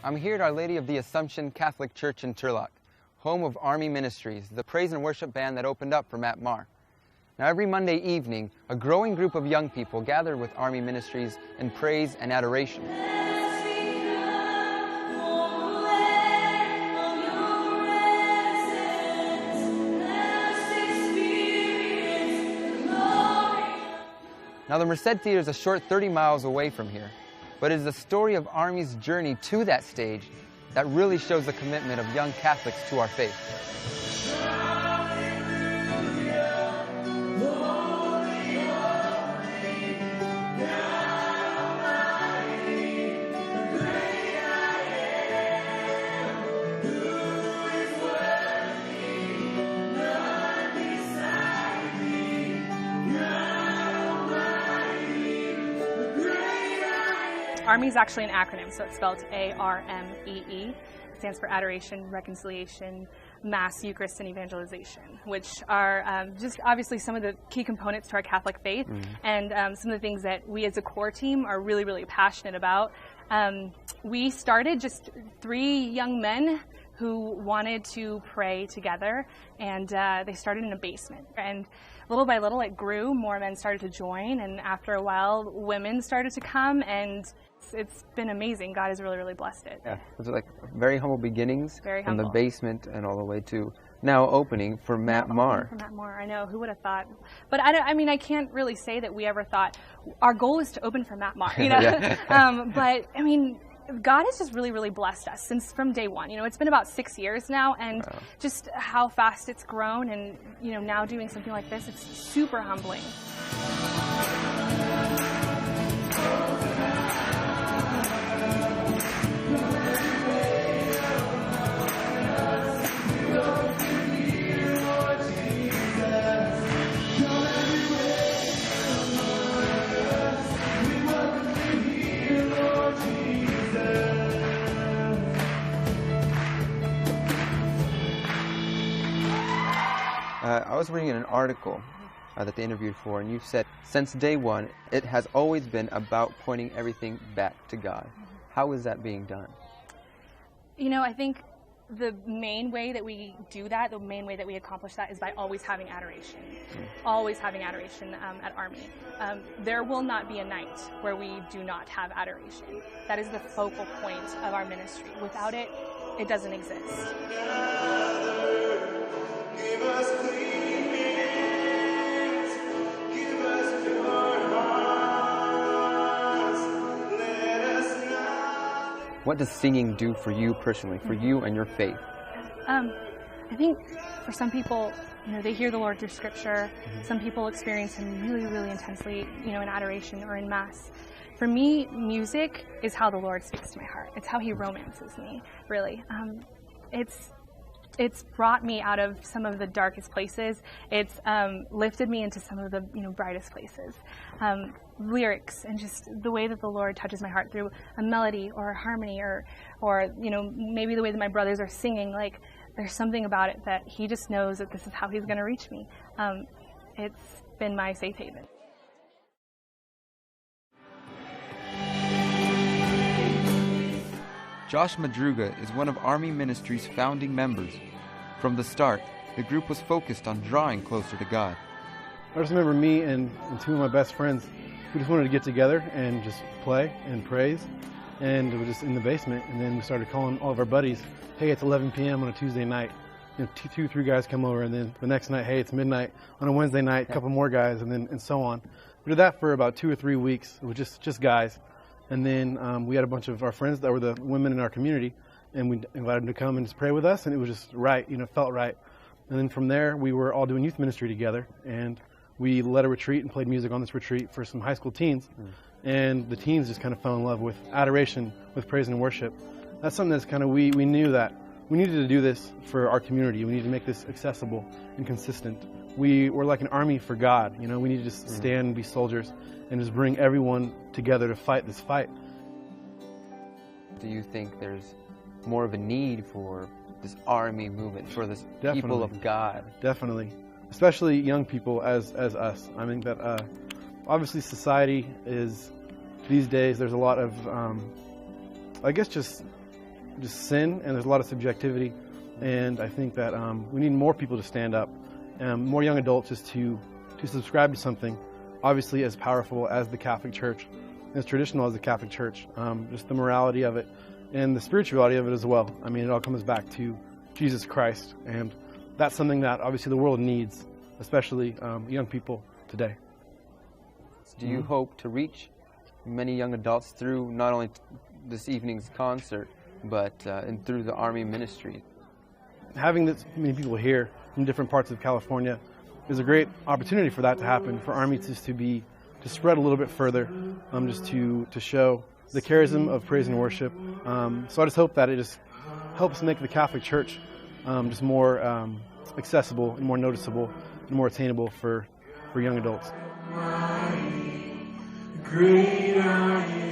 I'm here at Our Lady of the Assumption Catholic Church in Turlock, home of ARMEE Ministries, the praise and worship band that opened up for Matt Maher. Now every Monday evening, a growing group of young people gather with ARMEE Ministries in praise and adoration. Now the Merced Theatre is a short 30 miles away from here, but it is the story of ARMEE's journey to that stage that really shows the commitment of young Catholics to our faith. ARMEE is actually an acronym, so it's spelled ARMEE. It stands for Adoration, Reconciliation, Mass, Eucharist, and Evangelization, which are just obviously some of the key components to our Catholic faith, and some of the things that we as a core team are really, really passionate about. We started just 3 young men who wanted to pray together, and they started in a basement. And little by little it grew, more men started to join, and after a while women started to come, and it's been amazing. God has really, really blessed it. Yeah, it's like very humble beginnings from the basement and all the way to now opening for Matt Maher. For Matt Maher, I know, who would have thought? But I mean, I can't really say that we ever thought our goal is to open for Matt Maher, you know. But I mean, God has just really, really blessed us since from day one. You know, it's been about 6 years now, and just how fast it's grown, and you know, now doing something like this, it's super humbling. I was reading an article that they interviewed for, and you said, since day one, it has always been about pointing everything back to God. How is that being done? You know, I think the main way that we do that, the main way that we accomplish that is by always having adoration. Always having adoration at ARMEE. There will not be a night where we do not have adoration. That is the focal point of our ministry. Without it, it doesn't exist. Give us clean hands, give us pure hearts, let us not... What does singing do for you personally, for you and your faith? I think for some people, you know, they hear the Lord through Scripture. Some people experience Him really, really intensely, you know, in adoration or in Mass. For me, music is how the Lord speaks to my heart. It's how He romances me, really. It's brought me out of some of the darkest places. It's lifted me into some of the, you know, brightest places. Lyrics and just the way that the Lord touches my heart through a melody or a harmony, or you know, maybe the way that my brothers are singing. Like, there's something about it that He just knows that this is how He's going to reach me. It's been my safe haven. Josh Madruga is one of ARMEE Ministries' founding members. From the start, the group was focused on drawing closer to God. I just remember me and 2 of my best friends, we just wanted to get together and just play and praise, and we were just in the basement, and then we started calling all of our buddies, hey, it's 11 p.m. on a Tuesday night. You know, 2, 3 guys come over, and then the next night, hey, it's midnight on a Wednesday night, a couple more guys, and so on. We did that for about 2 or 3 weeks. It was just guys. And then we had a bunch of our friends that were the women in our community, and we invited them to come and just pray with us, and it was just right, you know, felt right. And then from there, we were all doing youth ministry together, and we led a retreat and played music on this retreat for some high school teens. And the teens just kind of fell in love with adoration, with praise and worship. That's something that's kind of, we knew that we needed to do this for our community. We needed to make this accessible and consistent. We were like an army for God, you know, we needed to just stand and be soldiers and just bring everyone together to fight this fight. Do you think there's more of a need for this ARMEE movement, for this people of God? Definitely. Especially young people as us. I mean that obviously society is, these days there's a lot of, I guess just just sin, and there's a lot of subjectivity. And I think that we need more people to stand up, more young adults just to subscribe to something, obviously as powerful as the Catholic Church, as traditional as the Catholic Church, just the morality of it and the spirituality of it as well. I mean, it all comes back to Jesus Christ, and that's something that obviously the world needs, especially young people today. Do you hope to reach many young adults through not only this evening's concert, but and through the ARMEE Ministries? Having this many people here from different parts of California is a great opportunity for that to happen, for ARMEE to spread a little bit further, just to show the charism of praise and worship. So I just hope that it just helps make the Catholic Church just more accessible and more noticeable and more attainable for young adults. Great are you.